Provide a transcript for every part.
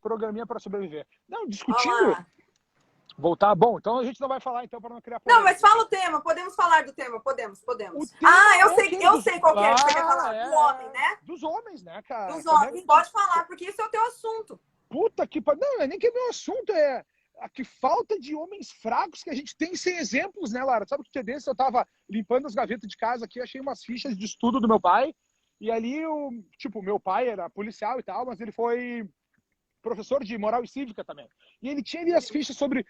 programinha para sobreviver. Não, discutindo... Olá. Voltar? Bom, então a gente não vai falar então para não criar Não, polêmica. mas fala o tema, podemos falar do tema, podemos. O tema Eu sei qual que é que você quer falar. Do homem, né? Dos homens, né, cara? Dos homens, pode falar, porque isso é o teu assunto. Puta que pariu. Não, é nem que é meu assunto, é a que falta de homens fracos que a gente tem sem exemplos, né, Lara? Sabe o que é desse? Eu tava limpando as gavetas de casa aqui, achei umas fichas de estudo do meu pai, e ali, meu pai era policial e tal, mas ele foi professor de moral e cívica também. E ele tinha ali as fichas sobre...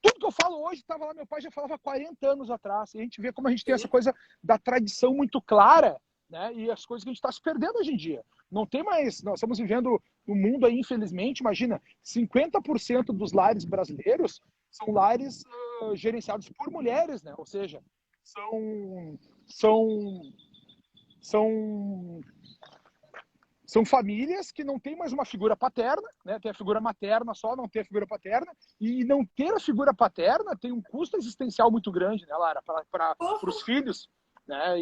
Tudo que eu falo hoje estava lá, meu pai já falava 40 anos atrás. E a gente vê como a gente tem essa coisa da tradição muito clara, né? E as coisas que a gente está se perdendo hoje em dia. Não tem mais... Nós estamos vivendo um mundo aí, infelizmente, imagina, 50% dos lares brasileiros são lares gerenciados por mulheres, né? Ou seja, são famílias que não tem mais uma figura paterna, né? Tem a figura materna só, não tem a figura paterna. E não ter a figura paterna tem um custo existencial muito grande, né, Lara? Para os filhos, né?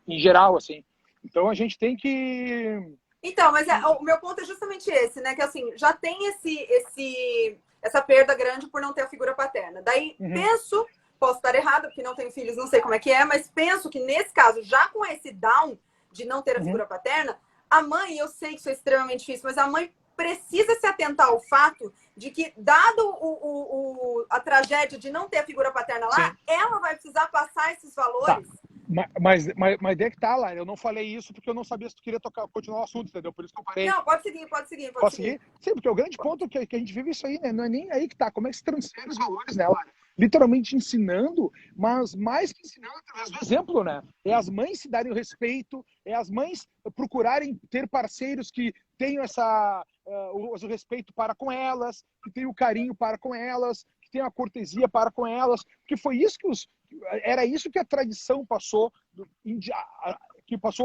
Em geral, assim. Então a gente tem que... Então, mas o meu ponto é justamente esse, né? Que assim, já tem essa perda grande por não ter a figura paterna. Daí, penso, posso estar errado, porque não tenho filhos, não sei como é que é, mas penso que nesse caso, já com esse down de não ter a figura paterna, a mãe, eu sei que isso é extremamente difícil, mas a mãe precisa se atentar ao fato de que, dado a tragédia de não ter a figura paterna lá, ela vai precisar passar esses valores. Tá. Mas é que tá, Lara, eu não falei isso porque eu não sabia se tu queria continuar o assunto, entendeu? Por isso que eu parei. Não, pode seguir. Posso seguir? Sim, porque o grande ponto que a gente vive isso aí, né? Não é nem aí que tá. Como é que se transfere os valores, né, Lara? Literalmente ensinando, mas mais que ensinando através do exemplo, né? É as mães se darem o respeito, é as mães procurarem ter parceiros que tenham o respeito para com elas, que tenham o carinho para com elas, que tenham a cortesia para com elas, porque foi isso era isso que a tradição passou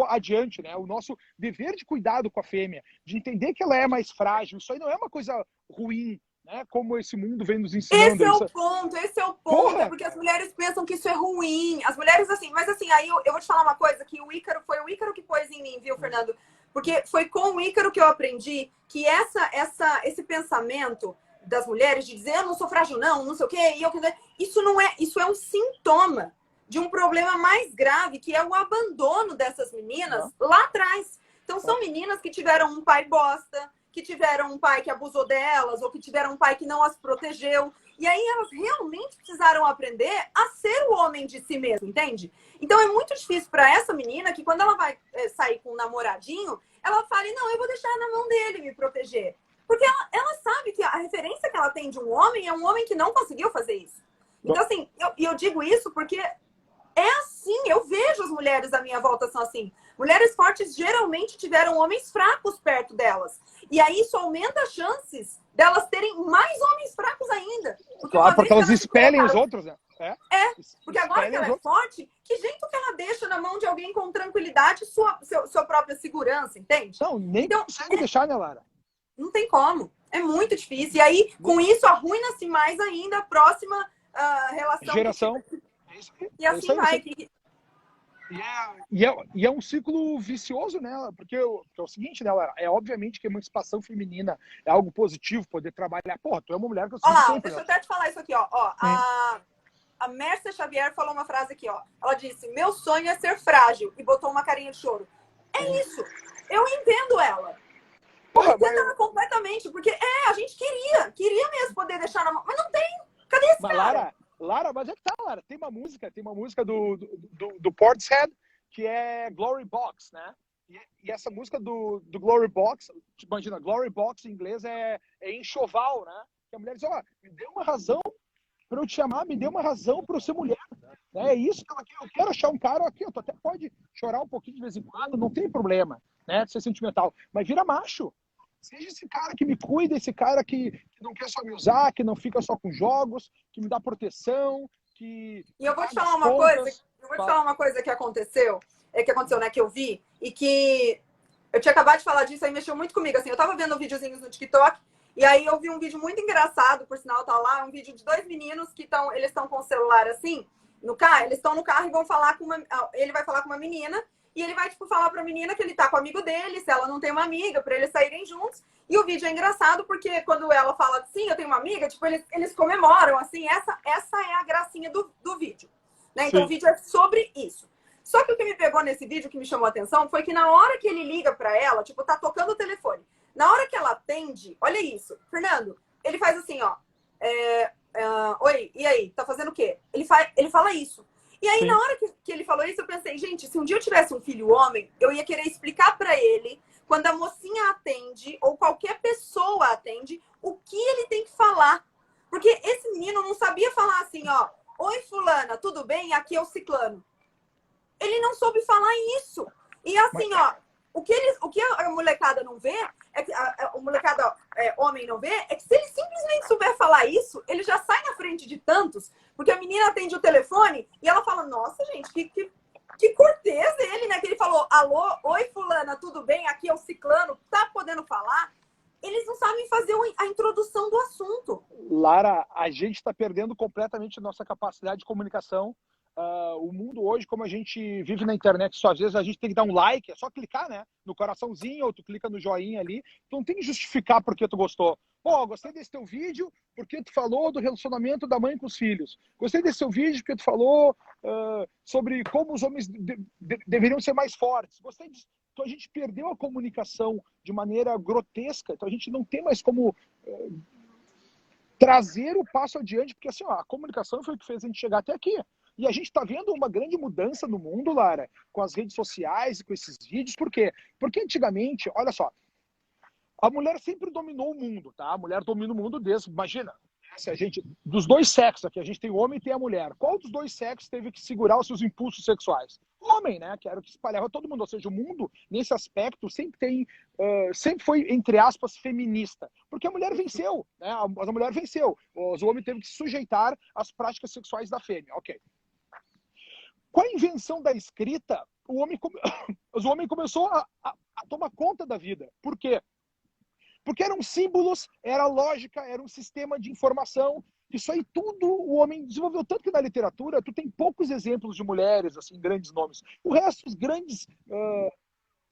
adiante, né? O nosso dever de cuidado com a fêmea, de entender que ela é mais frágil. Isso aí não é uma coisa ruim, né? Como esse mundo vem nos ensinando. Esse é o ponto. Porra! É porque as mulheres pensam que isso é ruim. As mulheres, assim, mas assim, aí eu vou te falar uma coisa, que foi o Ícaro que pôs em mim, viu, Fernando? Porque foi com o Ícaro que eu aprendi que esse pensamento das mulheres de dizer eu não sou frágil, não sei o quê, isso é um sintoma de um problema mais grave, que é o abandono dessas meninas lá atrás. Então, são meninas que tiveram um pai bosta, que tiveram um pai que abusou delas, ou que tiveram um pai que não as protegeu. E aí, elas realmente precisaram aprender a ser o homem de si mesmo, entende? Então, é muito difícil para essa menina que, quando ela vai sair com um namoradinho, ela fale, não, eu vou deixar na mão dele me proteger. Porque ela sabe que a referência que ela tem de um homem é um homem que não conseguiu fazer isso. Então, assim, eu digo isso porque é assim, eu vejo as mulheres à minha volta são assim. Mulheres fortes geralmente tiveram homens fracos perto delas. E aí isso aumenta as chances delas terem mais homens fracos ainda. Claro, porque elas espelhem os outros, né? Porque agora que ela é forte, que jeito que ela deixa na mão de alguém com tranquilidade sua própria segurança, entende? Não, nem consegue deixar, né, Lara? Não tem como. É muito difícil. E aí, com isso, arruina-se mais ainda a próxima relação. Geração. E assim vai. E é um ciclo vicioso, né? Porque é o seguinte, né, Lara? É obviamente que a emancipação feminina é algo positivo, poder trabalhar. Porra, tu é uma mulher que eu sinto sempre. Deixa eu até te falar isso aqui, ó. A Mércia Xavier falou uma frase aqui, ó. Ela disse, meu sonho é ser frágil. E botou uma carinha de choro. É isso. Eu entendo ela. Eu entendo ela completamente. Porque, a gente queria mesmo poder deixar na mão. Mas não tem. Cadê esse cara? Lara, mas é que tá, Lara. Tem uma música do Portishead, que é Glory Box, né? E essa música do Glory Box, imagina, Glory Box em inglês é enxoval, né? Que a mulher diz, me dê uma razão para eu te amar, me dê uma razão para eu ser mulher. É isso que ela quer. Eu quero achar um cara aqui, tu até pode chorar um pouquinho de vez em quando, não tem problema, né? De ser sentimental. Mas vira macho. Seja esse cara que me cuida, esse cara que não quer só me usar, que não fica só com jogos, que me dá proteção, que... E eu vou te falar uma coisa que aconteceu, né, que eu vi, e que eu tinha acabado de falar disso, aí mexeu muito comigo, assim, eu tava vendo videozinhos no TikTok, e aí eu vi um vídeo muito engraçado, por sinal, tá lá, um vídeo de 2 meninos que eles estão com o celular assim, no carro, eles estão no carro e vão falar ele vai falar com uma menina, e ele vai, tipo, falar pra menina que ele tá com o amigo dele, se ela não tem uma amiga, pra eles saírem juntos. E o vídeo é engraçado porque quando ela fala assim, eu tenho uma amiga, tipo, eles comemoram, assim, essa é a gracinha do vídeo. Né? Então o vídeo é sobre isso. Só que o que me pegou nesse vídeo, que me chamou a atenção, foi que na hora que ele liga pra ela, tipo, tá tocando o telefone. Na hora que ela atende, olha isso, Fernando, ele faz assim, ó. Oi, e aí? Tá fazendo o quê? Ele fala isso. E aí, na hora que ele falou isso, eu pensei, gente, se um dia eu tivesse um filho homem, eu ia querer explicar pra ele, quando a mocinha atende, ou qualquer pessoa atende, o que ele tem que falar. Porque esse menino não sabia falar assim, ó. Oi, fulana, tudo bem? Aqui é o ciclano. Ele não soube falar isso. E assim, ó, o que a molecada não vê, é que a molecada homem não vê, é que se ele simplesmente souber falar isso, ele já sai na frente de tantos, porque a menina atende o telefone e ela fala, nossa, gente, que cortês ele, né? Que ele falou, alô, oi, fulana, tudo bem? Aqui é o ciclano, tá podendo falar? Eles não sabem fazer a introdução do assunto. Lara, a gente está perdendo completamente a nossa capacidade de comunicação. O mundo hoje, como a gente vive na internet, só às vezes a gente tem que dar um like, é só clicar, né? No coraçãozinho, ou tu clica no joinha ali. Tu não tem que justificar porque tu gostou. Pô, gostei desse teu vídeo porque tu falou do relacionamento da mãe com os filhos. Gostei desse teu vídeo porque tu falou sobre como os homens deveriam ser mais fortes. Gostei disso. Então a gente perdeu a comunicação de maneira grotesca. Então a gente não tem mais como trazer o passo adiante, porque assim, ó, a comunicação foi o que fez a gente chegar até aqui. E a gente está vendo uma grande mudança no mundo, Lara, com as redes sociais e com esses vídeos. Por quê? Porque antigamente, olha só, a mulher sempre dominou o mundo, tá? A mulher domina o mundo desde, imagina, se a gente, dos dois sexos aqui, a gente tem o homem e tem a mulher. Qual dos dois sexos teve que segurar os seus impulsos sexuais? O homem, né? Que era o que espalhava todo mundo. Ou seja, o mundo, nesse aspecto, sempre foi, entre aspas, feminista. Porque a mulher venceu, né? A mulher venceu. O homem teve que se sujeitar às práticas sexuais da fêmea. Ok. Com a invenção da escrita, o homem começou a tomar conta da vida. Por quê? Porque eram símbolos, era lógica, era um sistema de informação. Isso aí tudo o homem desenvolveu. Tanto que na literatura tu tem poucos exemplos de mulheres, assim, grandes nomes. O resto, os grandes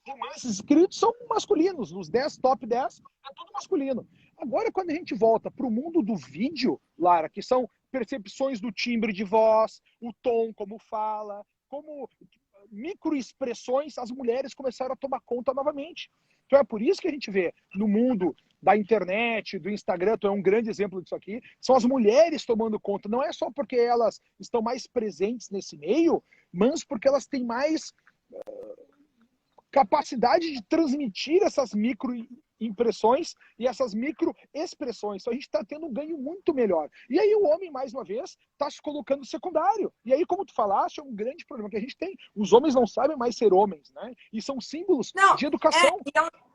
romances escritos são masculinos. Nos 10, top 10, é tudo masculino. Agora, quando a gente volta para o mundo do vídeo, Lara, que são percepções do timbre de voz, o tom como fala, como microexpressões, as mulheres começaram a tomar conta novamente. Então é por isso que a gente vê no mundo da internet, do Instagram, tu é um grande exemplo disso aqui, são as mulheres tomando conta. Não é só porque elas estão mais presentes nesse meio, mas porque elas têm mais capacidade de transmitir essas microimpressões e essas microexpressões. Então a gente está tendo um ganho muito melhor. E aí o homem, mais uma vez, está se colocando secundário. E aí, como tu falaste, é um grande problema que a gente tem. Os homens não sabem mais ser homens, né? E são símbolos de educação.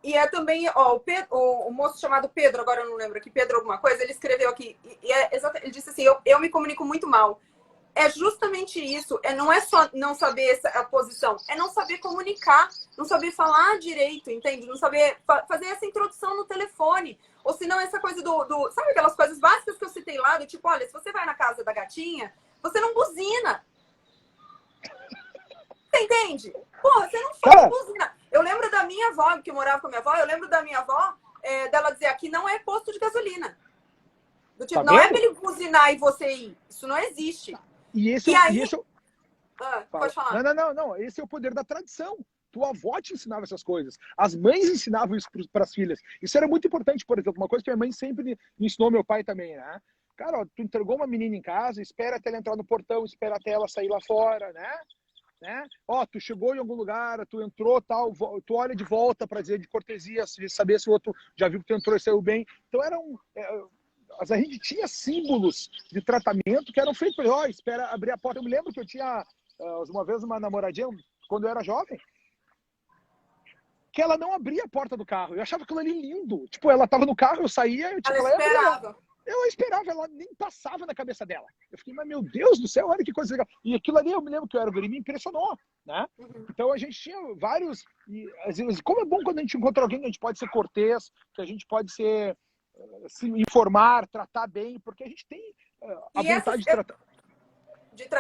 E é também, ó, o moço chamado Pedro, agora eu não lembro aqui, Pedro alguma coisa, ele escreveu aqui, ele disse assim, eu me comunico muito mal. É justamente isso. Não é só não saber a posição, é não saber comunicar, não saber falar direito, entende? Não saber fazer essa introdução no telefone. Ou se não, essa coisa sabe aquelas coisas básicas que eu citei lá, do tipo, olha, se você vai na casa da gatinha, você não buzina. Você entende? Porra, você não fala buzina. Eu lembro da minha avó, que morava com a minha avó, eu lembro da minha avó, dela dizer, aqui não é posto de gasolina. Do tipo, não é pra ele buzinar e você ir. Isso não existe. Pode falar. Não. Esse é o poder da tradição. Tua avó te ensinava essas coisas. As mães ensinavam isso para as filhas. Isso era muito importante, por exemplo. Uma coisa que minha mãe sempre me ensinou, meu pai também, né? Cara, ó, tu entregou uma menina em casa, espera até ela entrar no portão, espera até ela sair lá fora, né? Ó, tu chegou em algum lugar, tu entrou, tal, tu olha de volta para dizer de cortesia, saber se o outro já viu que tu entrou e saiu bem. Então a gente tinha símbolos de tratamento que eram feitos para espera abrir a porta. Eu me lembro que eu tinha uma vez uma namoradinha, quando eu era jovem, que ela não abria a porta do carro. Eu achava aquilo ali lindo. Tipo, ela tava no carro, eu saía, ela esperava. Ela esperava, ela nem passava na cabeça dela. Eu fiquei, mas meu Deus do céu, olha que coisa legal. E aquilo ali, eu me lembro que eu era guri, me impressionou, né? Uhum. Então a gente tinha vários... E, às vezes, como é bom quando a gente encontra alguém que a gente pode ser cortês, que a gente pode se informar, tratar bem, porque a gente tem a vontade de tratar.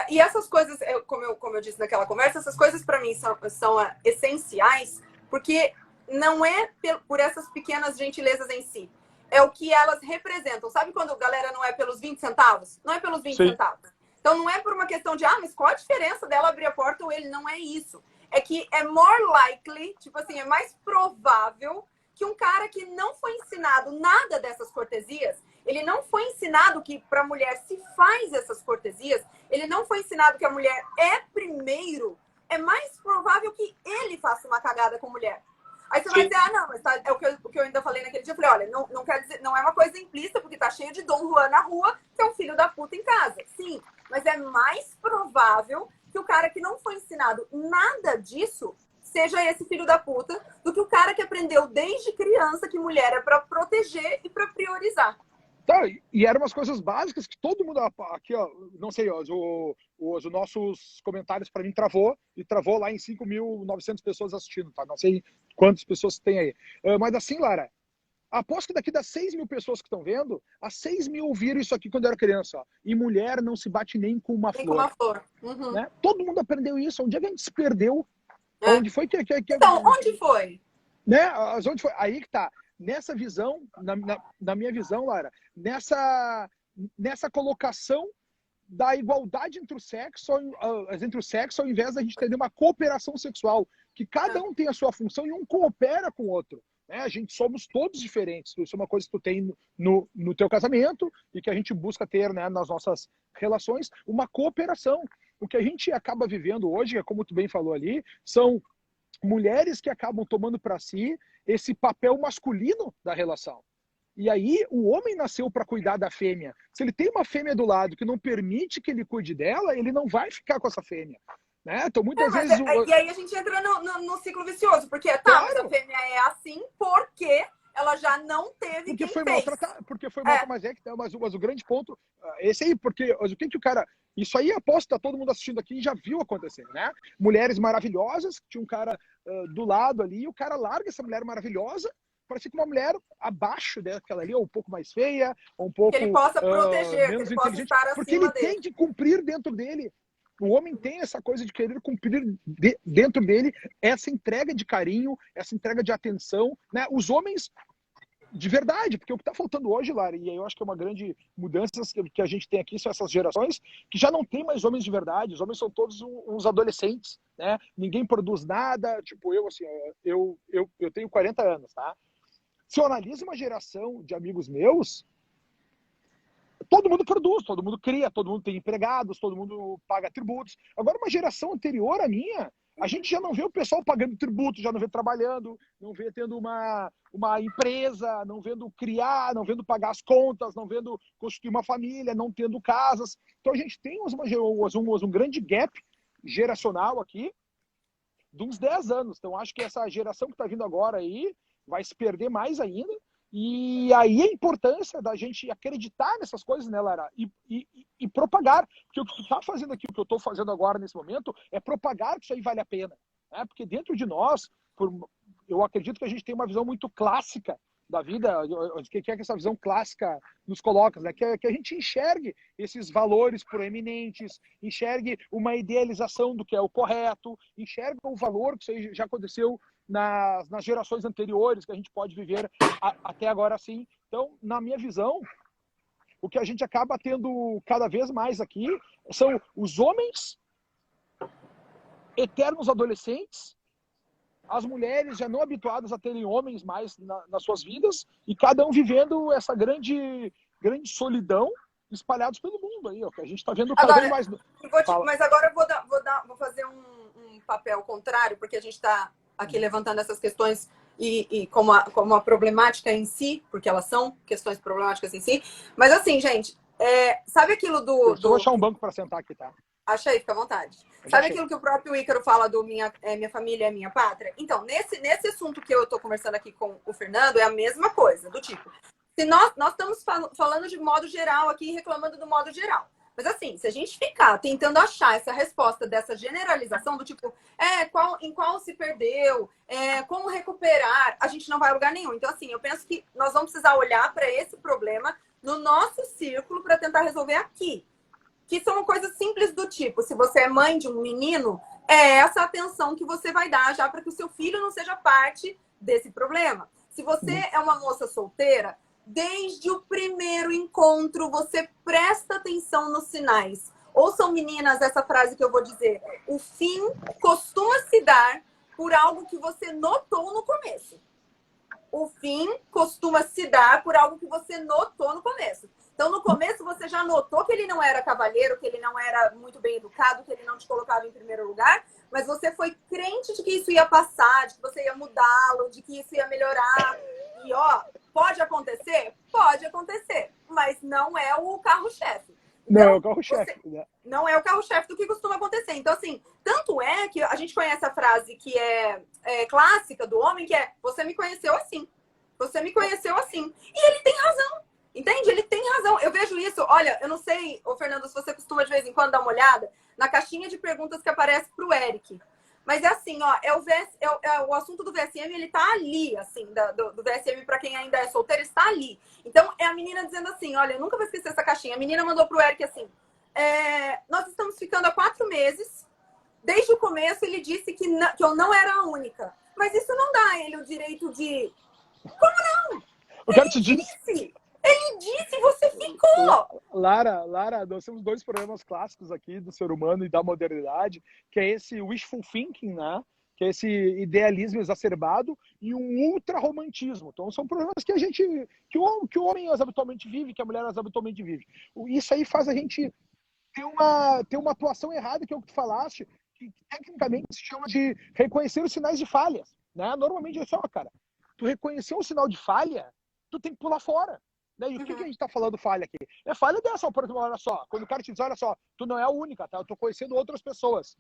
E essas coisas, como eu disse naquela conversa, essas coisas para mim são essenciais, porque não é por essas pequenas gentilezas em si. É o que elas representam. Sabe quando a galera não é pelos 20 centavos? Não é pelos 20 Sim. centavos. Então não é por uma questão de, mas qual a diferença dela abrir a porta ou ele? Não é isso. É que é more likely, tipo assim, é mais provável que um cara que não foi ensinado nada dessas cortesias, ele não foi ensinado que para a mulher se faz essas cortesias, ele não foi ensinado que a mulher é primeiro, é mais provável que ele faça uma cagada com a mulher. Aí você vai dizer, não, mas tá, é o que eu ainda falei naquele dia. Eu falei, olha, não quer dizer, não é uma coisa implícita, porque tá cheio de Dom Juan na rua, que é um filho da puta em casa. Sim, mas é mais provável que o cara que não foi ensinado nada disso seja esse filho da puta, do que o cara que aprendeu desde criança que mulher é pra proteger e pra priorizar. Tá, e eram umas coisas básicas que todo mundo aqui, ó, não sei, ó, os nossos comentários para mim travou, e travou lá em 5.900 pessoas assistindo, tá? Não sei quantas pessoas tem aí. Mas assim, Lara, aposto que daqui das 6.000 pessoas que estão vendo, as 6.000 ouviram isso aqui quando eu era criança, ó. E mulher não se bate nem com uma flor. Nem com uma flor. Uhum. Né? Todo mundo aprendeu isso. Onde é que a gente se perdeu? Onde foi que... Então, onde foi? Né? Onde foi? Aí que tá. Nessa visão, na minha visão, Lara, nessa colocação da igualdade entre o sexo ao invés da gente ter uma cooperação sexual, que cada um tem a sua função e um coopera com o outro. Né? A gente somos todos diferentes. Isso é uma coisa que tu tem no teu casamento e que a gente busca ter, né, nas nossas relações, uma cooperação. O que a gente acaba vivendo hoje, como tu bem falou ali, são mulheres que acabam tomando para si esse papel masculino da relação. E aí o homem nasceu para cuidar da fêmea. Se ele tem uma fêmea do lado que não permite que ele cuide dela, ele não vai ficar com essa fêmea. Né? Então muitas vezes... E aí a gente entra no ciclo vicioso, porque claro, mas a fêmea é assim porque ela já não teve porque quem foi fez. Maltratada, porque foi maltratada, mas o grande ponto, esse aí, porque o que o cara... Isso aí, aposto que tá todo mundo assistindo aqui e já viu acontecer, né? Mulheres maravilhosas, tinha um cara do lado ali, e o cara larga essa mulher maravilhosa para ser uma mulher abaixo daquela ali, ou um pouco mais feia, ou um pouco que ele possa proteger, menos que ele inteligente, possa estar porque ele dele. tem que cumprir dentro dele. O homem tem essa coisa de querer cumprir dentro dele essa entrega de carinho, essa entrega de atenção, né? Os homens de verdade, porque o que está faltando hoje, Lara, e eu acho que é uma grande mudança que a gente tem aqui, são essas gerações que já não tem mais homens de verdade, os homens são todos uns adolescentes, né? Ninguém produz nada, tipo eu, assim, eu tenho 40 anos, tá? Se eu analiso uma geração de amigos meus, todo mundo produz, todo mundo cria, todo mundo tem empregados, todo mundo paga tributos. Agora, uma geração anterior à minha, a gente já não vê o pessoal pagando tributo, já não vê trabalhando, não vê tendo uma empresa, não vendo criar, não vendo pagar as contas, não vendo constituir uma família, não tendo casas. Então a gente tem um grande gap geracional aqui de uns 10 anos. Então acho que essa geração que está vindo agora aí vai se perder mais ainda. E aí a importância da gente acreditar nessas coisas, né, Lara? E propagar. Porque o que tu está fazendo aqui, o que eu estou fazendo agora nesse momento, é propagar que isso aí vale a pena. Né? Porque dentro de nós, eu acredito que a gente tem uma visão muito clássica da vida, que é que essa visão clássica nos coloca, né? Que a gente enxergue esses valores proeminentes, enxergue uma idealização do que é o correto, enxergue o valor que isso já aconteceu nas gerações anteriores, que a gente pode viver até agora sim. Então, na minha visão, o que a gente acaba tendo cada vez mais aqui são os homens eternos adolescentes, as mulheres já não habituadas a terem homens mais nas suas vidas, e cada um vivendo essa grande solidão espalhados pelo mundo aí, ó, que a gente está vendo cada vez mais. Mas agora eu vou fazer um papel contrário, porque a gente está aqui levantando essas questões e como a problemática em si, porque elas são questões problemáticas em si. Mas assim, gente, sabe aquilo do... Vou achar um banco para sentar aqui, tá? Acha aí, fica à vontade. Sabe aquilo que o próprio Ícaro fala do minha família é minha pátria? Então, nesse assunto que eu estou conversando aqui com o Fernando, é a mesma coisa, do tipo, se nós estamos falando de modo geral aqui, reclamando do modo geral. Mas assim, se a gente ficar tentando achar essa resposta dessa generalização do tipo, em qual se perdeu, como recuperar, a gente não vai a lugar nenhum. Então, assim, eu penso que nós vamos precisar olhar para esse problema no nosso círculo para tentar resolver aqui. que são coisas simples do tipo, se você é mãe de um menino, é essa atenção que você vai dar já para que o seu filho não seja parte desse problema. Se você é uma moça solteira, desde o primeiro encontro, você presta atenção nos sinais. Ouçam, meninas, essa frase que eu vou dizer. O fim costuma se dar por algo que você notou no começo. O fim costuma se dar por algo que você notou no começo. Então, no começo, você já notou que ele não era cavalheiro, que ele não era muito bem educado, que ele não te colocava em primeiro lugar, mas você foi crente de que isso ia passar, de que você ia mudá-lo, de que isso ia melhorar. E, ó, pode acontecer? Pode acontecer, mas não é o carro-chefe. Não é o carro-chefe, né? Não é o carro-chefe do que costuma acontecer. Então, assim, tanto é que a gente conhece a frase que é clássica do homem, que é: você me conheceu assim. Você me conheceu assim. E ele tem razão. Entende? Ele tem razão. Eu vejo isso. Olha, eu não sei, ô Fernando, se você costuma de vez em quando dar uma olhada na caixinha de perguntas que aparece pro Eric. Mas é assim, ó, o assunto do VSM, ele tá ali, assim, do VSM para quem ainda é solteiro, está ali. Então, é a menina dizendo assim, olha, eu nunca vou esquecer essa caixinha. A menina mandou pro Eric assim, nós estamos ficando há 4 meses. Desde o começo, ele disse que eu não era a única. Mas isso não dá a ele o direito de... Como não? Eu quero te dizer... Ele disse, você ficou! Lara, nós temos 2 problemas clássicos aqui do ser humano e da modernidade, que é esse wishful thinking, né? Que é esse idealismo exacerbado e um ultra-romantismo. Então, são problemas que que o homem habitualmente vive, que a mulher habitualmente vive. Isso aí faz a gente ter uma atuação errada, que é o que tu falaste, que tecnicamente se chama de reconhecer os sinais de falhas, né? Normalmente é só, cara, tu reconhecer um sinal de falha, tu tem que pular fora. Né? E o que a gente tá falando falha aqui? É falha dessa, por exemplo, olha só, quando o cara te diz, olha só, tu não é a única, tá? Eu tô conhecendo outras pessoas.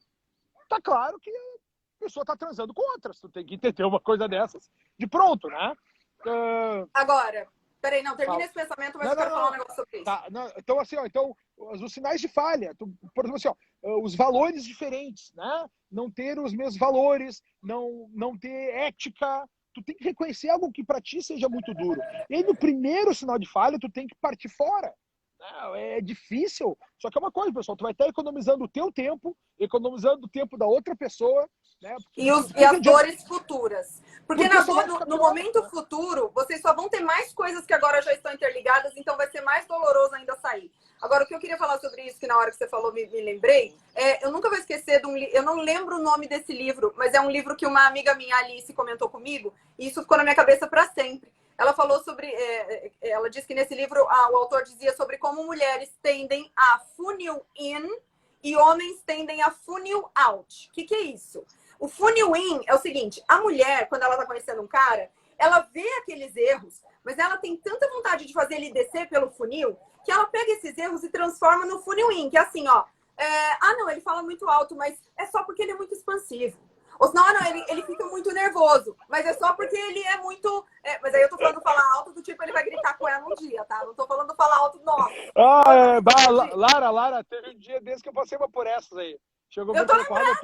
Tá claro que a pessoa tá transando com outras, tu tem que entender uma coisa dessas de pronto, né? Agora, peraí, não, termina esse pensamento, mas eu quero falar um negócio sobre isso. Tá, então, assim, ó, os sinais de falha, por exemplo, assim, ó, os valores diferentes, né? Não ter os mesmos valores, não ter ética. Tu tem que reconhecer algo que para ti seja muito duro. E aí, no primeiro sinal de falha, tu tem que partir fora. É difícil, só que é uma coisa, pessoal, tu vai estar economizando o teu tempo, economizando o tempo da outra pessoa, né? E as dores futuras. Porque no momento né? futuro, vocês só vão ter mais coisas que agora já estão interligadas, então vai ser mais doloroso ainda sair. Agora, o que eu queria falar sobre isso, que na hora que você falou me lembrei, eu nunca vou esquecer de um livro, eu não lembro o nome desse livro, mas é um livro que uma amiga minha, Alice, comentou comigo, e isso ficou na minha cabeça para sempre. Ela falou sobre, ela disse que nesse livro o autor dizia sobre como mulheres tendem a funil in e homens tendem a funil out. O que é isso? O funil in é o seguinte, a mulher, quando ela tá conhecendo um cara, ela vê aqueles erros, mas ela tem tanta vontade de fazer ele descer pelo funil, que ela pega esses erros e transforma no funil in, que é assim, ó, não, ele fala muito alto, mas é só porque ele é muito expansivo. Ou senão, não, ele fica muito nervoso, mas é só porque ele é muito... mas aí eu tô falando falar alto do tipo, ele vai gritar com ela um dia, tá? Não tô falando falar alto, nossa. Lara, teve um dia desse que eu passei uma por essas aí. Chegou eu tô lembrada.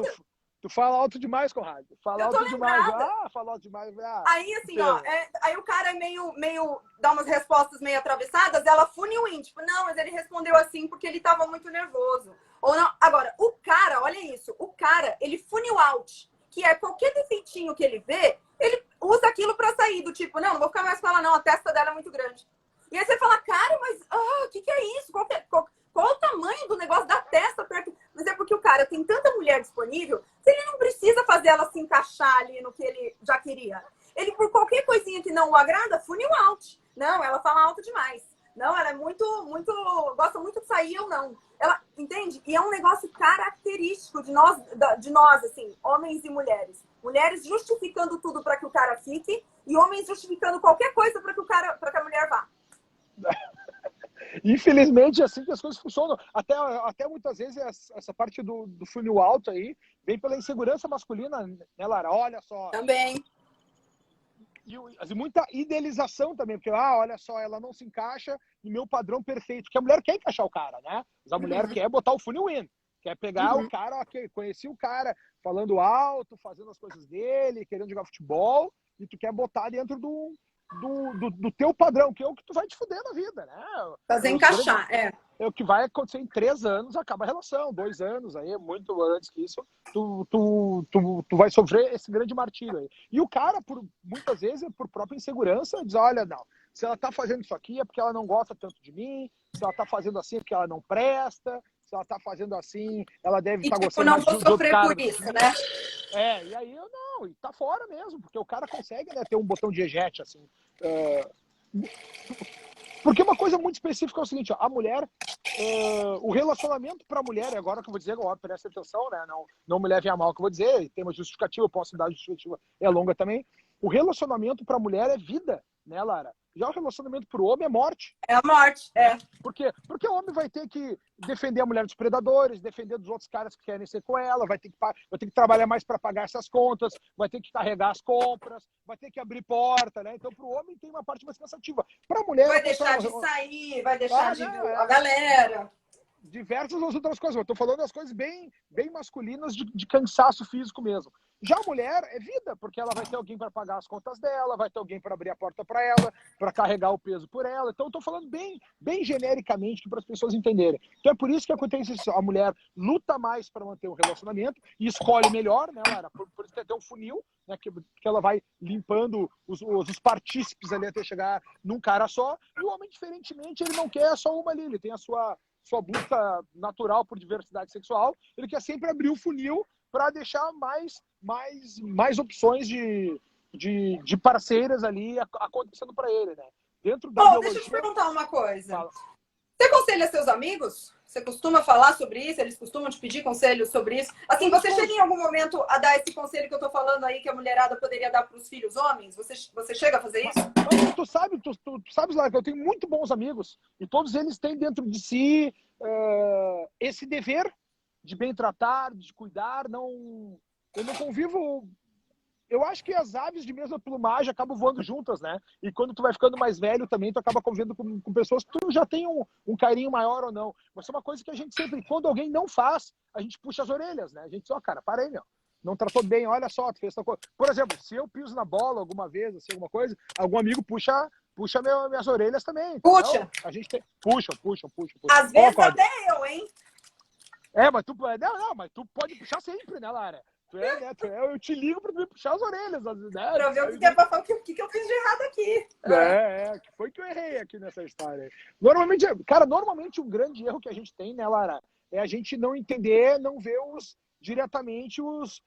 Tu fala alto demais, Conrado. Fala alto demais. Fala alto demais. Aí, assim, ó, aí o cara é meio dá umas respostas meio atravessadas, ela funil in, tipo, não, mas ele respondeu assim porque ele tava muito nervoso. Ou não. Agora, o cara, olha isso, o cara, ele funil out, que é qualquer defeitinho que ele vê, ele usa aquilo pra sair, do tipo, não vou ficar mais com ela, não, a testa dela é muito grande. E aí você fala, cara, mas o que é isso? Qual o tamanho do negócio da testa perto? Mas é porque o cara tem tanta mulher disponível, que ele não precisa fazer ela se encaixar ali no que ele já queria. Ele, por qualquer coisinha que não o agrada, funil out. Não, ela fala alto demais. Não, ela é muito, gosta muito de sair ou não. Ela, entende? E é um negócio característico de nós, assim, homens e mulheres. Mulheres justificando tudo para que o cara fique e homens justificando qualquer coisa para que a mulher vá. Infelizmente, é assim que as coisas funcionam. Até muitas vezes essa parte do funil alto aí vem pela insegurança masculina, né, Lara? Olha só. Também. E muita idealização também, porque, olha só, ela não se encaixa no meu padrão perfeito. Porque a mulher quer encaixar o cara, né? Mas a mulher quer botar o funil in. Quer pegar o cara, conheci o cara falando alto, fazendo as coisas dele, querendo jogar futebol, e tu quer botar dentro do teu padrão, que é o que tu vai te fuder na vida, né? Fazer encaixar, É o que vai acontecer em 3 anos, acaba a relação. 2 anos, aí, muito antes que isso, tu vai sofrer esse grande martírio aí. E o cara, muitas vezes, por própria insegurança, diz, olha, não, se ela tá fazendo isso aqui é porque ela não gosta tanto de mim, se ela tá fazendo assim é porque ela não presta, se ela tá fazendo assim, ela deve estar gostando não mais vou de outro sofrer cara. por isso, né? E aí eu não, e tá fora mesmo, porque o cara consegue, né, ter um botão de eject, assim. Porque uma coisa muito específica é o seguinte, ó, a mulher, o relacionamento para a mulher, agora que eu vou dizer, ó, presta atenção, né, não me levem a mal o que eu vou dizer, tem uma justificativa, eu posso dar justificativa, é longa também. O relacionamento para a mulher é vida, né, Lara? Já o relacionamento para o homem é morte. É a morte, Por quê? Porque o homem vai ter que defender a mulher dos predadores, defender dos outros caras que querem ser com ela, vai ter que trabalhar mais para pagar essas contas, vai ter que carregar as compras, vai ter que abrir porta, né? Então, para o homem tem uma parte mais cansativa. Para a mulher... Vai deixar de sair, vai deixar de ver a galera... Diversas outras coisas. Eu tô falando das coisas bem masculinas de cansaço físico mesmo. Já a mulher é vida, porque ela vai ter alguém para pagar as contas dela, vai ter alguém para abrir a porta para ela, para carregar o peso por ela. Então eu tô falando bem genericamente para as pessoas entenderem. Então é por isso que acontece isso. A mulher luta mais para manter um relacionamento e escolhe melhor, né, Lara? Por isso tem até um funil, né, que ela vai limpando os partícipes ali até chegar num cara só. E o homem, diferentemente, ele não quer só uma ali, ele tem a sua busca natural por diversidade sexual, ele quer sempre abrir o funil para deixar mais opções de parceiras ali acontecendo para ele, né? Dentro da biologia... Deixa eu te perguntar uma coisa. Fala. Você aconselha seus amigos? Você costuma falar sobre isso? Eles costumam te pedir conselhos sobre isso? Assim, você chega em algum momento a dar esse conselho que eu tô falando aí, que a mulherada poderia dar para os filhos homens? Você chega a fazer isso? Mas tu sabes, Lara, que eu tenho muito bons amigos e todos eles têm dentro de si esse dever de bem tratar, de cuidar. Eu não convivo... Eu acho que as aves de mesma plumagem acabam voando juntas, né? E quando tu vai ficando mais velho também, tu acaba convivendo com pessoas que tu já tem um carinho maior ou não. Mas é uma coisa que a gente sempre, quando alguém não faz, a gente puxa as orelhas, né? A gente diz, cara, para aí, meu. Não tratou bem, olha só, tu fez essa coisa. Por exemplo, se eu piso na bola alguma vez, assim, alguma coisa, algum amigo puxa minhas orelhas também. Puxa! Então, a gente tem... Puxa. Às vezes até eu, hein? Mas tu... Não, mas tu pode puxar sempre, né, Lara? Eu te ligo pra tu me puxar as orelhas, né? Pra ver o que é pra falar, o que eu fiz de errado aqui. Que foi que eu errei aqui nessa história. Normalmente um grande erro que a gente tem, né, Lara, é a gente não entender, não ver diretamente os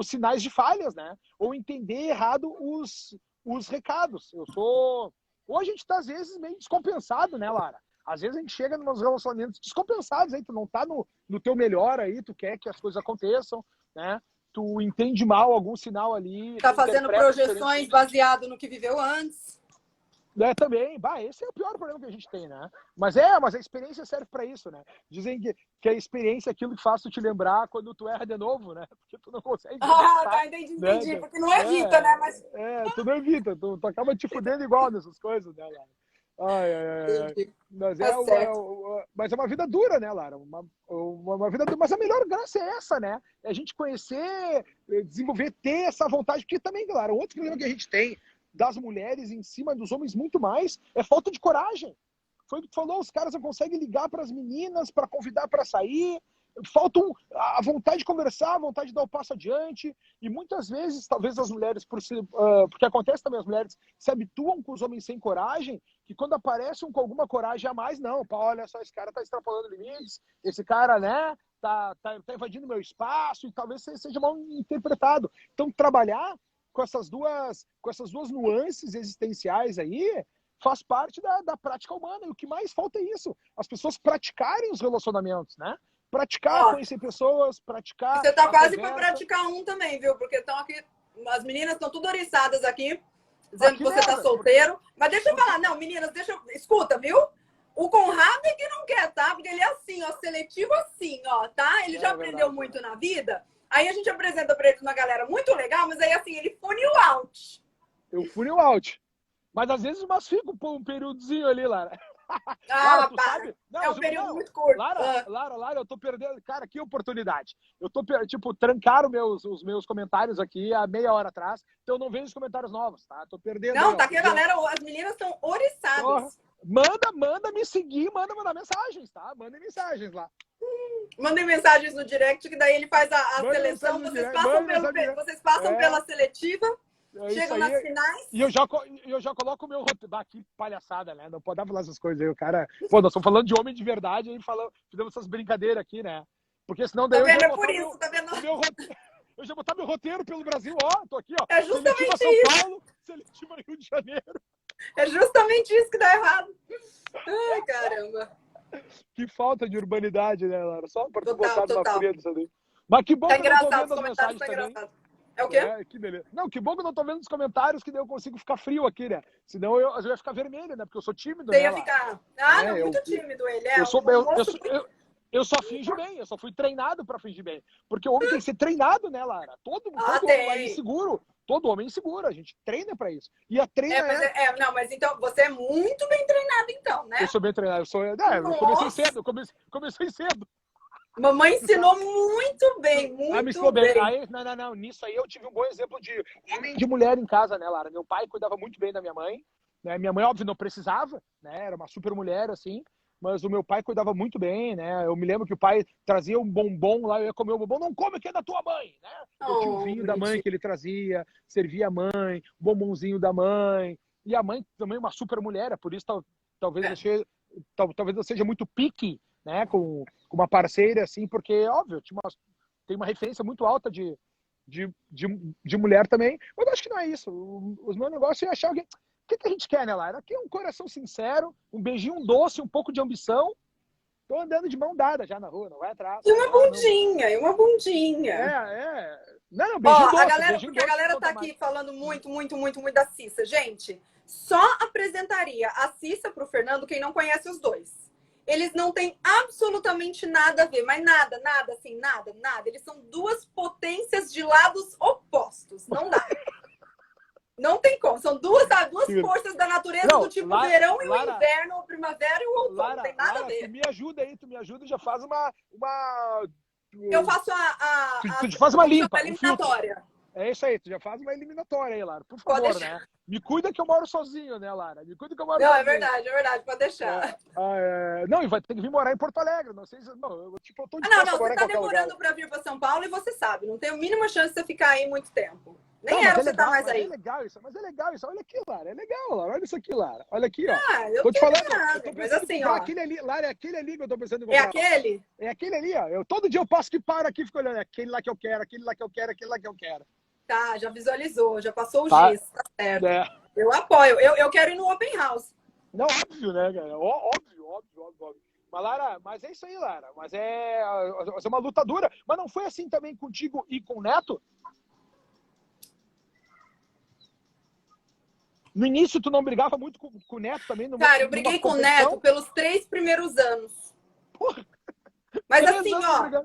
sinais de falhas, né? Ou entender errado os recados. Ou a gente tá, às vezes, meio descompensado, né, Lara? Às vezes a gente chega nos relacionamentos descompensados, aí tu não tá no teu melhor aí, tu quer que as coisas aconteçam, né? Tu entende mal algum sinal ali. Tá fazendo projeções baseado no que viveu antes. Também. Esse é o pior problema que a gente tem, né? Mas a experiência serve para isso, né? Dizem que a experiência é aquilo que faz tu te lembrar quando tu erra de novo, né? Porque tu não consegue... entendi. Né? Porque não evita, né? Mas... tu não evita. Tu acaba te fudendo igual nessas coisas, né, Lara? Mas é uma vida dura, né, Lara? Uma vida dura. Mas a melhor graça é essa, né? É a gente conhecer, desenvolver, ter essa vontade. Porque também, Lara, outro problema que a gente tem das mulheres em cima dos homens muito mais é falta de coragem. Foi o que tu falou, os caras não conseguem ligar para as meninas, para convidar para sair. Falta a vontade de conversar, a vontade de dar o passo adiante. E muitas vezes, talvez as mulheres, porque acontece também, as mulheres se habituam com os homens sem coragem, que quando aparecem com alguma coragem a mais, não, olha só, esse cara tá extrapolando limites, esse cara, né, tá invadindo meu espaço, e talvez seja mal interpretado. Então, trabalhar com essas duas nuances existenciais aí faz parte da prática humana. E o que mais falta é isso, as pessoas praticarem os relacionamentos, né? Praticar, conhecer pessoas, praticar... Você tá quase para praticar um também, viu? Porque estão aqui, as meninas estão tudo oriçadas aqui, dizendo que você tá solteiro. Mas deixa eu falar, não, meninas, escuta, viu? O Conrado é que não quer, tá? Porque ele é assim, ó, seletivo assim, ó, tá? Ele já aprendeu muito na vida. Aí a gente apresenta pra ele uma galera muito legal, mas aí assim, ele funil out. Eu funil out. Mas às vezes umas ficam por um períodozinho ali, Lara. Lara, tu para. sabe? Não, É um período muito curto. Lara, eu tô perdendo. Cara, que oportunidade. Eu tô, tipo, trancaram os meus comentários aqui há meia hora atrás, então eu não vejo os comentários novos, tá? Tô perdendo. Não, aí, ó, tá aqui a galera, as meninas estão oriçadas. Manda me seguir, manda mandar mensagens, tá? Mandem mensagens lá. Mandem mensagens no direct, que daí ele faz a seleção. Vocês passam pela seletiva, chegam nas finais. E eu já coloco o meu roteiro. Ah, que palhaçada, né? Não pode falar essas coisas aí. O cara. Pô, nós estamos falando de homem de verdade e fizemos essas brincadeiras aqui, né? Porque senão daí tá vendo? eu já é por isso, tá vendo? meu roteiro. Eu já botar meu roteiro pelo Brasil, ó. Tô aqui, ó. É justamente seletiva São isso. Paulo, seletiva Rio de Janeiro. É justamente isso que dá errado. Ai, caramba. Que falta de urbanidade, né, Lara? Só para tu botar Total. na frente isso ali. Mas que bom Tá que eu não tô engraçado, vendo os as comentários mensagens tá também. engraçado. É o quê? Que beleza. Não, que bom que eu não tô vendo os comentários, que daí eu consigo ficar frio aqui, né? Senão eu ia ficar vermelho, né? Porque eu sou tímido, Você né, ia Lara? ficar... não, muito tímido ele. Eu só finjo bem, eu só fui treinado para fingir bem. Porque o homem tem que ser treinado, né, Lara? Todo homem é inseguro. Todo homem é inseguro, a gente treina para isso. E a treina mas então você é muito bem treinado, então, né? Eu sou bem treinado, eu comecei cedo. Mamãe ensinou muito bem, muito me ensinou bem. Aí, não, nisso aí eu tive um bom exemplo de homem e de mulher em casa, né, Lara? Meu pai cuidava muito bem da minha mãe, né? Minha mãe, óbvio, não precisava, né? Era uma super mulher, assim, mas o meu pai cuidava muito bem, né? Eu me lembro que o pai trazia um bombom lá, eu ia comer o bombom, não come que é da tua mãe, né? Eu tinha o vinho da mãe que ele trazia, servia a mãe, bombonzinho da mãe, e a mãe também uma super mulher, é por isso talvez eu seja muito pique, né, com uma parceira, assim, porque, óbvio, tem uma referência muito alta de mulher também, mas eu acho que não é isso. Os meus negócios é achar alguém. O que a gente quer, né, Lara? Aqui é um coração sincero, um beijinho doce, um pouco de ambição. Tô andando de mão dada já na rua, não vai atrás. E uma bundinha. Não, beijinho doce. Porque a galera tá aqui falando muito da Cissa. Gente, só apresentaria a Cissa pro Fernando quem não conhece os dois. Eles não têm absolutamente nada a ver, mas nada, assim, nada. Eles são duas potências de lados opostos. Não dá. Não tem como. São duas forças da natureza do tipo verão e o inverno, o primavera e o outono. Não tem nada a ver. Tu me ajuda e já faz uma... Eu faço tu faz uma limpa, eliminatória. É isso aí, tu já faz uma eliminatória aí, Lara. Por favor, né? Me cuida que eu moro sozinho, né, Lara? Me cuida que eu moro sozinho. Não, é verdade, pode deixar. Não, e vai ter que vir morar em Porto Alegre. Não sei se... eu tô não, você tá demorando pra vir pra São Paulo e você sabe. Não tem a mínima chance de você ficar aí muito tempo. Nem era você tá mais aí. É legal isso. Olha aqui, Lara. É legal, Lara. Olha isso aqui, Lara. Olha aqui, ó. Eu tô te falando. Mas assim, ó. Aquele ali, Lara, é aquele ali que eu tô pensando em comprar. É aquele? É aquele ali, ó. Todo dia eu passo que paro aqui e fico olhando. É aquele lá que eu quero, aquele lá que eu quero, aquele lá que eu quero. Tá, já visualizou, já passou o giz, tá certo. É. Eu apoio. Eu quero ir no Open House. Não, óbvio, né, cara? Óbvio. Mas, Lara, é isso aí, Lara. Mas é uma luta dura. Mas não foi assim também contigo e com o Neto? No início, tu não brigava muito com o Neto também? Cara, eu briguei com o Neto pelos 3 primeiros anos. Porra. Mas assim, ó,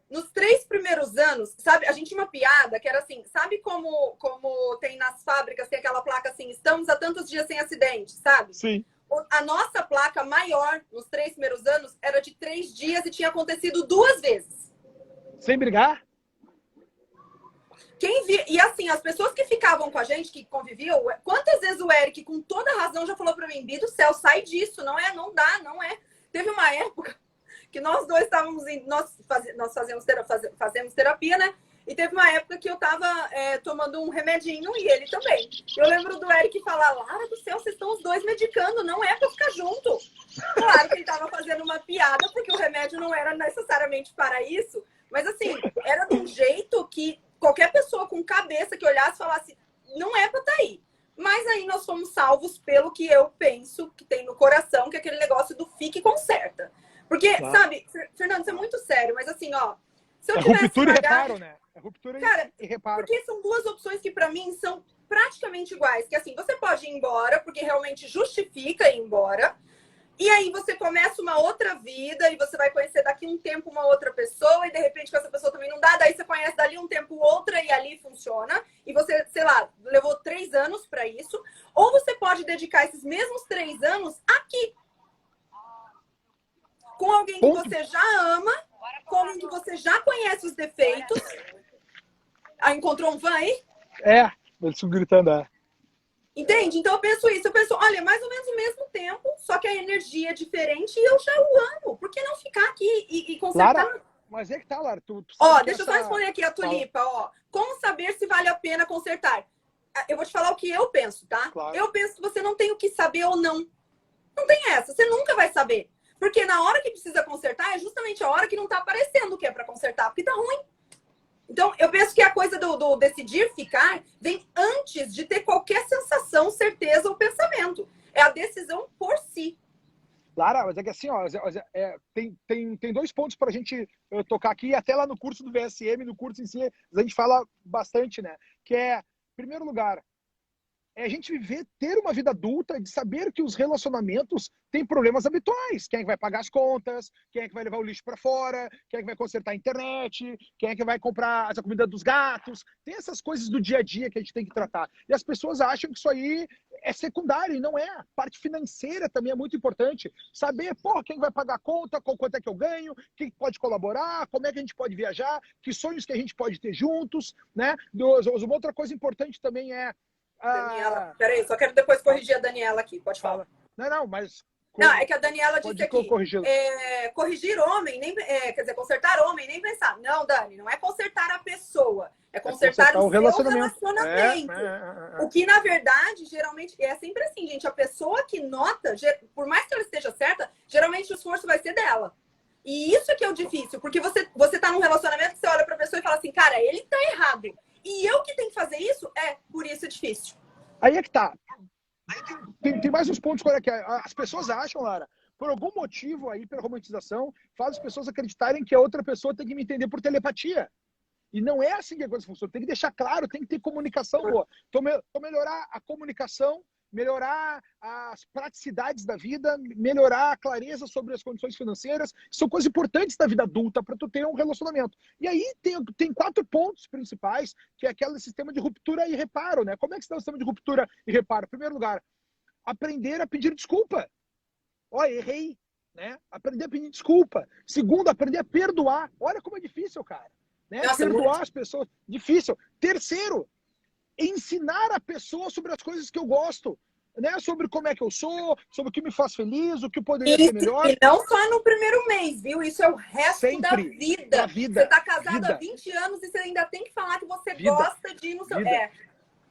nos 3 primeiros anos, sabe, a gente tinha uma piada que era assim, sabe como tem nas fábricas, tem aquela placa assim, estamos há tantos dias sem acidente, sabe? Sim. A nossa placa maior, nos 3 primeiros anos, era de 3 dias e tinha acontecido 2 vezes. Sem brigar? E assim, as pessoas que ficavam com a gente, que conviviam, quantas vezes o Eric, com toda razão, já falou pra mim, Bi do céu, sai disso, não dá. Teve uma época que nós dois estávamos nós fazemos terapia, né? E teve uma época que eu tava tomando um remedinho e ele também. Eu lembro do Eric falar, Lara do céu, vocês estão os dois medicando, não é pra ficar junto. Claro que ele tava fazendo uma piada, porque o remédio não era necessariamente para isso, mas assim, era de um jeito que qualquer pessoa com cabeça que olhasse falasse, não é pra tá aí. Mas aí nós fomos salvos pelo que eu penso que tem no coração, que é aquele negócio do fique e conserta. Porque, sabe, Fernando, isso é muito sério, mas assim, ó, se eu tivesse ruptura e reparo, né? É ruptura e reparo. Porque são 2 opções que pra mim são praticamente iguais, que assim, você pode ir embora, porque realmente justifica ir embora, e aí você começa uma outra vida, e você vai conhecer daqui um tempo uma outra pessoa, e de repente com essa pessoa também não dá, daí você conhece dali um tempo outra, e ali funciona, e você, sei lá, levou 3 anos pra isso, ou você pode dedicar esses mesmos 3 anos aqui. com alguém que Ponto. você já ama, com alguém que você já conhece os defeitos. Ah, encontrou um van aí? É, eles estão gritando, Entende? Então eu penso isso. Eu penso, olha, mais ou menos o mesmo tempo, só que a energia é diferente e eu já o amo. Por que não ficar aqui e consertar? Lara, mas é que tá, Lara. Tu Ó, sabe que deixa eu só responder aqui a Tulipa, ó. Como saber se vale a pena consertar? Eu vou te falar o que eu penso, tá? Claro. Eu penso que você não tem o que saber ou não. Não tem essa, você nunca vai saber. Porque na hora que precisa consertar, é justamente a hora que não tá aparecendo o que é pra consertar, porque tá ruim. Então, eu penso que a coisa do decidir ficar vem antes de ter qualquer sensação, certeza ou pensamento. É a decisão por si. Lara, mas é que assim, ó, tem dois pontos para a gente tocar aqui, até lá no curso do VSM, no curso em si, a gente fala bastante, né? Que é, em primeiro lugar, é a gente ter uma vida adulta, de saber que os relacionamentos têm problemas habituais. Quem é que vai pagar as contas, quem é que vai levar o lixo para fora, quem é que vai consertar a internet, quem é que vai comprar a comida dos gatos. Tem essas coisas do dia a dia que a gente tem que tratar. E as pessoas acham que isso aí é secundário, e não é. A parte financeira também é muito importante. Saber, pô, quem vai pagar a conta, quanto é que eu ganho, quem pode colaborar, como é que a gente pode viajar, que sonhos que a gente pode ter juntos, né? Uma outra coisa importante também é Daniela, peraí, só quero depois corrigir a Daniela aqui, pode falar. Não, mas... Não, é que a Daniela disse aqui, corrigir homem, quer dizer, consertar homem, nem pensar. Não, Dani, não é consertar a pessoa, é consertar o seu relacionamento. O que, na verdade, geralmente, é sempre assim, gente, a pessoa que nota, por mais que ela esteja certa, geralmente o esforço vai ser dela. E isso é que é o difícil, porque você tá num relacionamento que você olha pra pessoa e fala assim, cara, ele tá errado. E eu que tenho que fazer isso? Por isso é difícil. Aí é que tá. Tem mais uns pontos que as pessoas acham, Lara, por algum motivo aí, pela romantização, faz as pessoas acreditarem que a outra pessoa tem que me entender por telepatia. E não é assim que a coisa funciona. Tem que deixar claro, tem que ter comunicação boa. Então, melhorar a comunicação, melhorar as praticidades da vida, melhorar a clareza sobre as condições financeiras, são coisas importantes da vida adulta para tu ter um relacionamento. E aí tem 4 pontos principais, que é aquele sistema de ruptura e reparo, né? Como é que se dá o sistema de ruptura e reparo? Em primeiro lugar, aprender a pedir desculpa. Ó, errei, né? Aprender a pedir desculpa. Segundo, aprender a perdoar. Olha como é difícil, cara. Né? Nossa, perdoar as pessoas, difícil. Terceiro, ensinar a pessoa sobre as coisas que eu gosto, né? Sobre como é que eu sou, sobre o que me faz feliz, o que poderia ser melhor. E não só no primeiro mês, viu? Isso é o resto sempre da vida. Você tá casado há 20 anos e você ainda tem que falar que você gosta de ir no seu...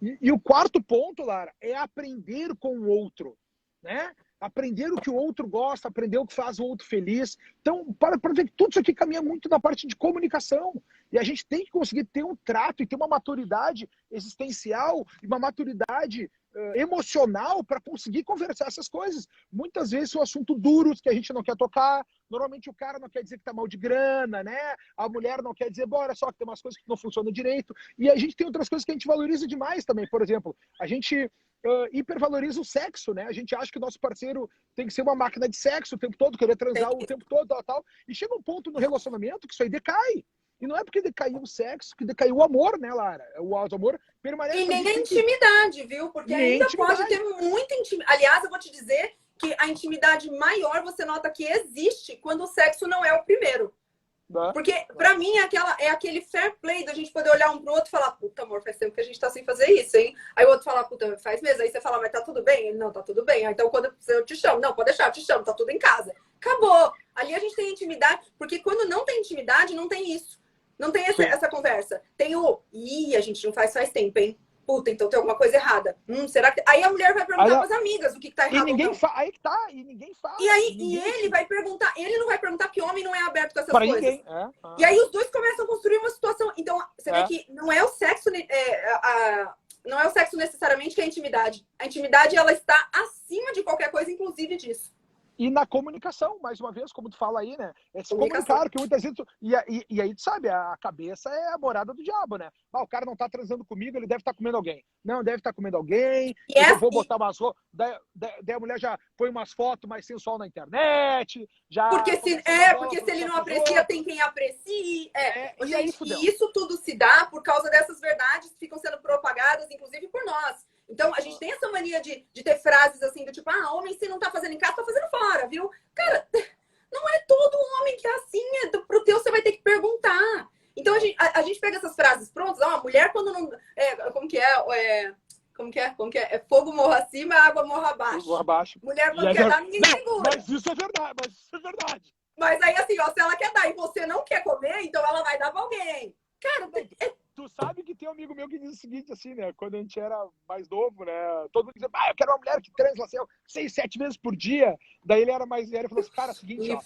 E o quarto ponto, Lara, é aprender com o outro, né? Aprender o que o outro gosta, aprender o que faz o outro feliz. Então, para ver que tudo isso aqui caminha muito na parte de comunicação. E a gente tem que conseguir ter um trato e ter uma maturidade existencial e uma maturidade emocional para conseguir conversar essas coisas. Muitas vezes são assuntos duros que a gente não quer tocar. Normalmente o cara não quer dizer que tá mal de grana, né? A mulher não quer dizer, bora, só que tem umas coisas que não funcionam direito. E a gente tem outras coisas que a gente valoriza demais também. Por exemplo, a gente hipervaloriza o sexo, né? A gente acha que o nosso parceiro tem que ser uma máquina de sexo o tempo todo, querer transar o tempo todo, tal. E chega um ponto no relacionamento que isso aí decai. E não é porque decaiu o sexo que decaiu o amor, né, Lara? O amor permanece. E nem a intimidade, viu? Porque ainda pode ter muita intimidade. Aliás, eu vou te dizer que a intimidade maior você nota que existe quando o sexo não é o primeiro. Porque, pra mim, é aquele fair play da gente poder olhar um pro outro e falar, puta, amor, faz tempo que a gente tá sem fazer isso, hein? Aí o outro fala, puta, faz mesmo. Aí você fala, mas tá tudo bem? Ele, não, tá tudo bem. Aí, então, quando eu te chamo, não, pode deixar, eu te chamo, tá tudo em casa. Acabou. Ali a gente tem intimidade, porque quando não tem intimidade, não tem isso. Não tem essa conversa. Tem a gente não faz tempo, hein? Puta, então tem alguma coisa errada. Será que... Aí a mulher vai perguntar para as amigas o que tá errado. Aí que tá, e ninguém fala. E ele vai perguntar, ele não vai perguntar porque homem não é aberto com essas coisas. Ninguém. E aí os dois começam a construir uma situação. Então, você vê que não é o sexo, não é o sexo necessariamente que é a intimidade. A intimidade, ela está acima de qualquer coisa, inclusive disso. E na comunicação, mais uma vez, como tu fala aí, né? É se comunicar, que muitas vezes... E aí, tu sabe, a cabeça é a morada do diabo, né? O cara não tá transando comigo, ele deve estar comendo alguém. Não, deve estar comendo alguém. Eu vou botar umas roupas... Daí a mulher já põe umas fotos mais sensual na internet. Porque se ele não aprecia, tem quem aprecie. E isso tudo se dá por causa dessas verdades que ficam sendo propagadas, inclusive por nós. Então, a gente tem essa mania de ter frases assim, do tipo, homem, se não tá fazendo em casa, tá fazendo fora, viu? Cara, não é Como que é? É fogo morra acima, água morra abaixo. Morra abaixo. Mulher não quer dar, ninguém segura. Mas isso é verdade, mas isso é verdade. Mas aí, assim, ó, se ela quer dar e você não quer comer, então ela vai dar pra alguém. Cara, tu sabe que tem um amigo meu que diz o seguinte, assim, né? Quando a gente era mais novo, né? Todo mundo dizia, eu quero uma mulher que transa assim, 6, 7 vezes por dia. Daí ele era mais velho e falou assim, cara, é o seguinte, ó.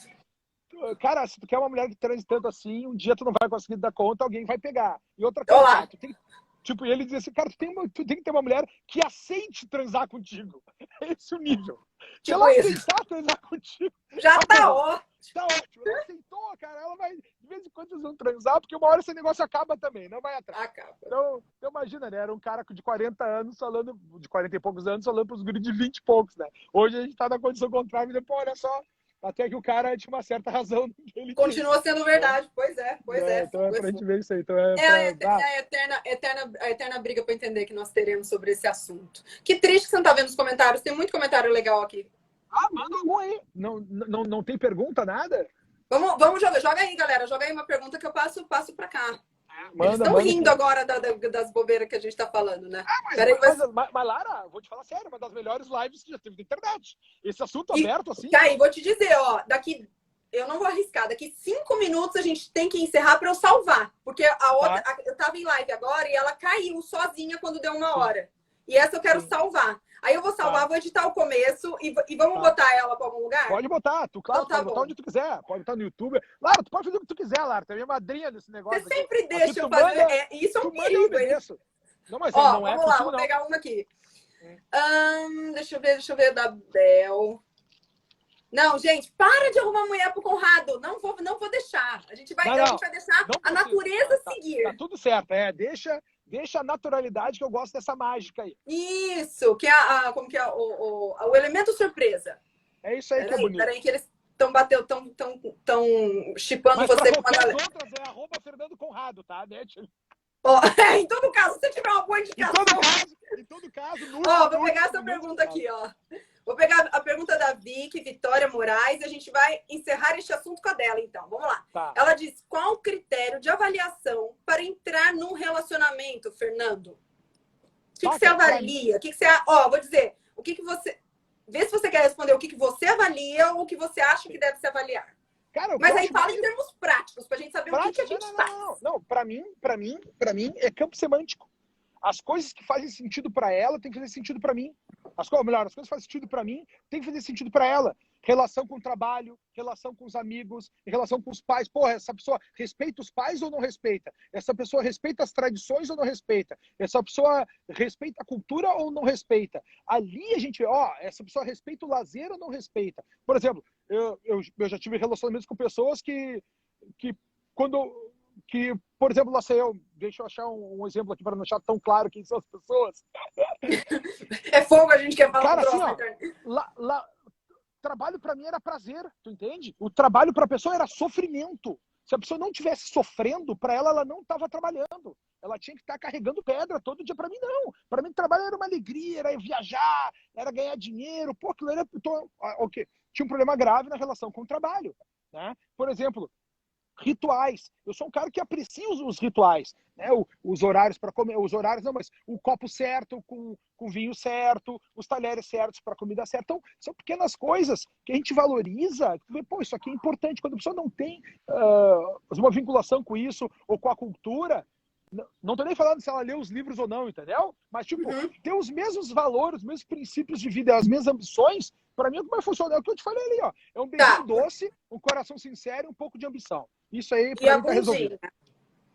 Cara, se tu quer uma mulher que transe tanto assim, um dia tu não vai conseguir dar conta, alguém vai pegar. E outra coisa, tu tem, tipo, ele dizia assim, cara, tu tem que ter uma mulher que aceite transar contigo. Esse é o nível. Se ela aceitar transar contigo, já tá ótimo. Tá ótimo. Ela aceitou, cara. Ela vai, de vez em quando, eles vão transar, porque uma hora esse negócio acaba também, não vai atrás. Acaba. Então imagina, né? Era um cara de 40 anos falando, de 40 e poucos anos, falando pros guris de 20 e poucos, né? Hoje a gente tá na condição contrária e depois, olha só, até que o cara tinha uma certa razão no que ele continua disse. Sendo verdade, pois é. Então é pra gente ver isso aí. Então a eterna briga pra entender que nós teremos sobre esse assunto. Que triste que você não tá vendo os comentários, tem muito comentário legal aqui. Manda algum aí. Não tem pergunta, nada? Vamos jogar. Joga aí, galera. Joga aí uma pergunta que eu passo pra cá. Eles estão rindo agora das bobeiras que a gente tá falando, né? Mas, Lara, vou te falar sério, uma das melhores lives que já teve na internet. Esse assunto aberto, assim... Aí, vou te dizer, ó, eu não vou arriscar, daqui 5 minutos a gente tem que encerrar para eu salvar. Porque a outra, eu tava em live agora e ela caiu sozinha quando deu 1 hora. E essa eu quero salvar. Aí eu vou salvar, vou editar o começo e vamos botar ela para algum lugar? Pode botar, claro, então, pode botar onde tu quiser. Pode botar no YouTube. Lara, tu pode fazer o que tu quiser, Lara. Tu é minha madrinha desse negócio. Você sempre deixa eu fazer. Isso é um perigo, hein? Não, mas ó, não é vamos lá, vou pegar uma aqui. Deixa eu ver da Bel. Não, gente, para de arrumar mulher pro Conrado. Não vou deixar. A gente vai deixar a natureza seguir. Tá tudo certo, Deixa a naturalidade, que eu gosto dessa mágica aí. Isso, que é como que é o elemento surpresa. É isso aí que é bonito. Peraí, que eles estão chipando você com uma galera. As outras é @Fernando Conrado, tá? Em todo caso, se tiver uma boa indicação. Em todo caso. Vou pegar essa pergunta aqui, ó. Vou pegar a pergunta da Vitória Moraes, e a gente vai encerrar este assunto com a dela, então. Vamos lá. Tá. Ela diz, qual o critério de avaliação para entrar num relacionamento, Fernando? O que você avalia? O que você... vou dizer, o que você... Vê se você quer responder o que você avalia ou o que você acha que deve se avaliar. Cara, mas aí fala em termos práticos, pra gente saber o que a gente faz. Não, pra mim é campo semântico. As coisas que fazem sentido pra ela tem que fazer sentido pra mim. As coisas que fazem sentido pra mim tem que fazer sentido pra ela. Relação com o trabalho, relação com os amigos, relação com os pais. Porra, essa pessoa respeita os pais ou não respeita? Essa pessoa respeita as tradições ou não respeita? Essa pessoa respeita a cultura ou não respeita? Ali a gente, essa pessoa respeita o lazer ou não respeita? Por exemplo, eu já tive relacionamentos com pessoas que por exemplo, lá sei eu, deixa eu achar um exemplo aqui para não deixar tão claro quem são as pessoas. É fogo, a gente quer falar. Cara, assim, trabalho para mim era prazer, tu entende? O trabalho para a pessoa era sofrimento. Se a pessoa não estivesse sofrendo, para ela não estava trabalhando. Ela tinha que estar carregando pedra todo dia. Para mim, não. Para mim, trabalho era uma alegria, era viajar, era ganhar dinheiro. Pô, aquilo era... Okay. Tinha um problema grave na relação com o trabalho, né? Por exemplo, rituais. Eu sou um cara que aprecia os rituais, né? Os horários para comer, os horários não, mas o copo certo, com o vinho certo, os talheres certos para a comida certa. Então, são pequenas coisas que a gente valoriza. Pô, isso aqui é importante. Quando a pessoa não tem uma vinculação com isso ou com a cultura, não tô nem falando se ela lê os livros ou não, entendeu? Mas, ter os mesmos valores, os mesmos princípios de vida, as mesmas ambições, para mim é como funciona. É o que eu te falei ali, ó. É um beijinho doce, um coração sincero e um pouco de ambição. Isso aí, pra mim, tá resolvido.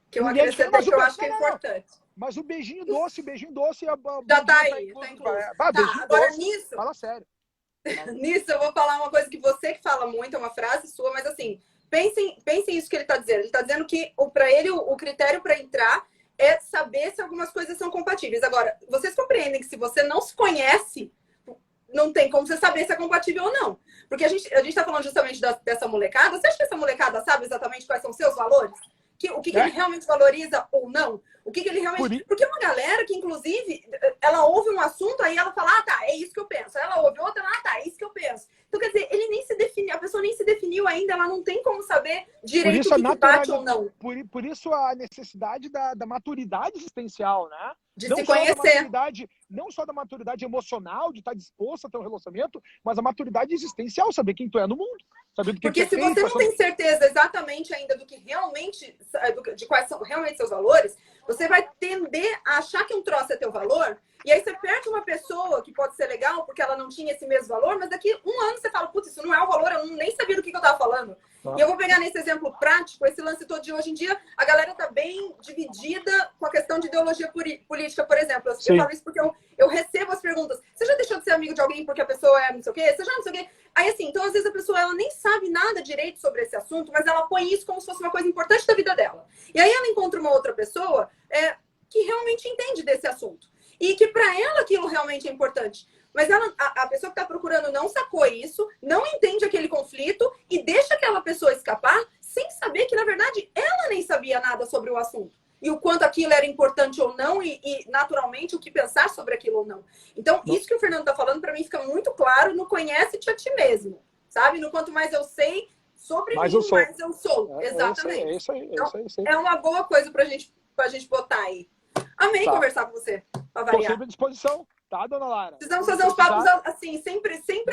Que eu acrescentei, que eu acho que é importante. Mas o beijinho doce já tá aí, tá incluso. Agora doce, nisso... Fala sério. Nisso eu vou falar uma coisa que você que fala muito, é uma frase sua, mas assim... Pensem isso que ele está dizendo. Ele está dizendo que, para ele, o critério para entrar é saber se algumas coisas são compatíveis. Agora, vocês compreendem que se você não se conhece, não tem como você saber se é compatível ou não. Porque a gente está falando justamente dessa molecada. Você acha que essa molecada sabe exatamente quais são os seus valores? O que ele realmente valoriza ou não? O que ele realmente... Porque uma galera que, inclusive, ela ouve um assunto, aí ela fala, tá, é isso que eu penso. Ela ouve outra, tá, é isso que eu penso. Então, quer dizer, ele nem se definiu, a pessoa nem se definiu ainda, ela não tem como saber direito o que bate ou não. Por isso a necessidade da maturidade existencial, né? De se conhecer. Não só da maturidade emocional, de estar disposto a ter um relacionamento, mas a maturidade existencial, saber quem tu é no mundo. Saber do que Porque se você não tem certeza exatamente ainda do que realmente, de quais são realmente seus valores, você vai tender a achar que um troço é teu valor, e aí você perde uma pessoa que pode ser legal porque ela não tinha esse mesmo valor, mas daqui um ano você fala, putz, isso não é o valor, eu nem sabia do que eu tava falando. E eu vou pegar nesse exemplo prático, esse lance todo de hoje em dia, a galera tá bem dividida com a questão de ideologia política, por exemplo. Eu falo isso porque eu recebo as perguntas. Você já deixou de ser amigo de alguém porque a pessoa é não sei o quê? Você já não sei o quê? Aí assim, então às vezes a pessoa ela nem sabe nada direito sobre esse assunto, mas ela põe isso como se fosse uma coisa importante da vida dela. E aí ela encontra uma outra pessoa que realmente entende desse assunto. E que para ela aquilo realmente é importante. Mas a pessoa que está procurando não sacou isso, não entende aquele conflito e deixa aquela pessoa escapar sem saber que, na verdade, ela nem sabia nada sobre o assunto. E o quanto aquilo era importante ou não e naturalmente, o que pensar sobre aquilo ou não. Então, isso que o Fernando está falando, para mim, fica muito claro no conhece-te a ti mesmo. Sabe? No quanto mais eu sei sobre mim, mais eu sou. Exatamente. É isso aí. É uma boa coisa pra gente botar aí. Amei conversar com você, pra variar. Estou sempre à disposição, tá, dona Lara? Precisamos fazer uns papos assim, sempre assim.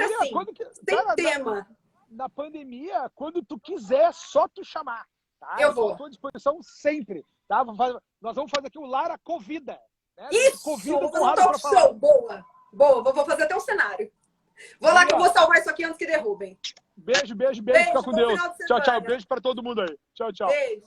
Sem tema. Na pandemia, quando tu quiser, só tu chamar. Tá? Eu vou. Estou à disposição sempre. Tá? Nós vamos fazer aqui o Lara Covida. Né? Isso! Covida vou fazer um talk show. Boa. Vou fazer até um cenário. Vou lá que eu vou salvar isso aqui antes que derrubem. Beijo. Fica com Deus. Tchau. Beijo para todo mundo aí. Tchau. Beijo.